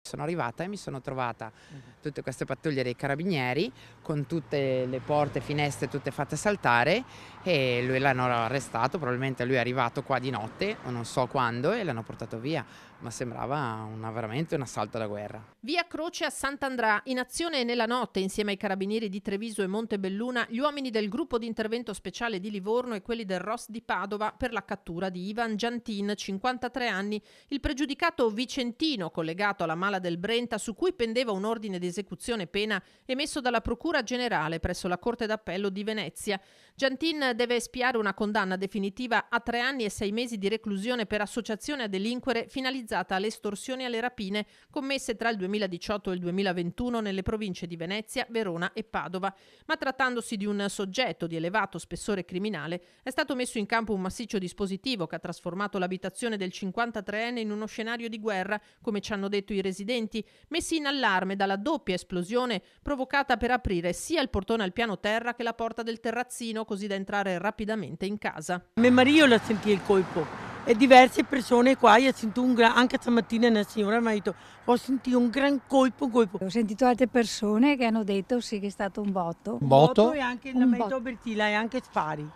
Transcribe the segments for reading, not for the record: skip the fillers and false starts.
Sono arrivata e mi sono trovata tutte queste pattuglie dei carabinieri con tutte le porte e finestre tutte fatte saltare e lui l'hanno arrestato, probabilmente lui è arrivato qua di notte o non so quando e l'hanno portato via, ma sembrava veramente un assalto da guerra. Via Croce a Sant'Andrà, in azione nella notte insieme ai carabinieri di Treviso e Montebelluna, gli uomini del gruppo di intervento speciale di Livorno e quelli del ROS di Padova per la cattura di Ivan Giantin, 53 anni, il pregiudicato vicentino collegato alla Mala del Brenta su cui pendeva un ordine di esecuzione pena emesso dalla Procura Generale presso la Corte d'Appello di Venezia. Giantin deve espiare una condanna definitiva a 3 anni e 6 mesi di reclusione per associazione a delinquere finalizzata alle estorsioni e alle rapine commesse tra il 2018 e il 2021 nelle province di Venezia, Verona e Padova. Ma trattandosi di un soggetto di elevato spessore criminale, è stato messo in campo un massiccio dispositivo che ha trasformato l'abitazione del 53enne in uno scenario di guerra, come ci hanno detto i residenti, messi in allarme dalla doppia esplosione provocata per aprire sia il portone al piano terra che la porta del terrazzino, così da entrare rapidamente in casa. Mio marito l'ha sentito il colpo e diverse persone qua hanno sentito anche stamattina una signora mi ha detto ho sentito un gran colpo. Ho sentito altre persone che hanno detto sì che è stato un botto. Un botto e anche Un la botto. metto Bertila e anche spari.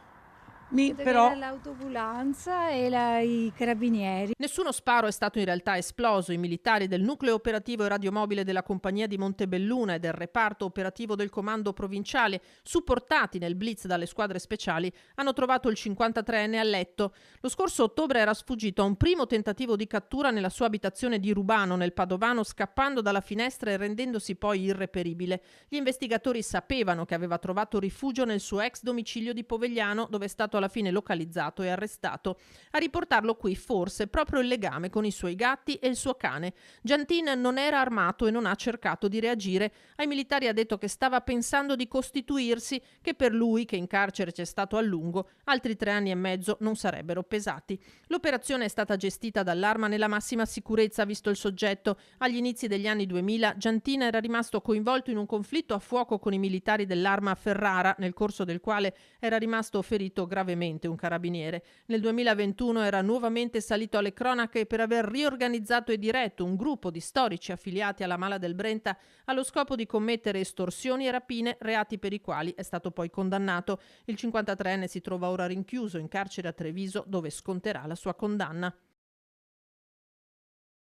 Però Però l'autoambulanza e i carabinieri. Nessuno sparo è stato in realtà esploso. I militari del nucleo operativo e radiomobile della compagnia di Montebelluna e del reparto operativo del comando provinciale, supportati nel blitz dalle squadre speciali, hanno trovato il 53enne a letto. Lo scorso ottobre era sfuggito a un primo tentativo di cattura nella sua abitazione di Rubano, nel Padovano, scappando dalla finestra e rendendosi poi irreperibile. Gli investigatori sapevano che aveva trovato rifugio nel suo ex domicilio di Povegliano, dove è stato alla fine localizzato e arrestato. A riportarlo qui forse proprio il legame con i suoi gatti e il suo cane. Giantin non era armato e non ha cercato di reagire. Ai militari ha detto che stava pensando di costituirsi, che per lui, che in carcere c'è stato a lungo, altri 3 anni e mezzo non sarebbero pesati. L'operazione è stata gestita dall'Arma nella massima sicurezza, visto il soggetto. Agli inizi degli anni 2000 Giantin era rimasto coinvolto in un conflitto a fuoco con i militari dell'Arma a Ferrara, nel corso del quale era rimasto ferito gravemente un carabiniere. Nel 2021 era nuovamente salito alle cronache per aver riorganizzato e diretto un gruppo di storici affiliati alla Mala del Brenta allo scopo di commettere estorsioni e rapine, reati per i quali è stato poi condannato. Il 53enne si trova ora rinchiuso in carcere a Treviso, dove sconterà la sua condanna.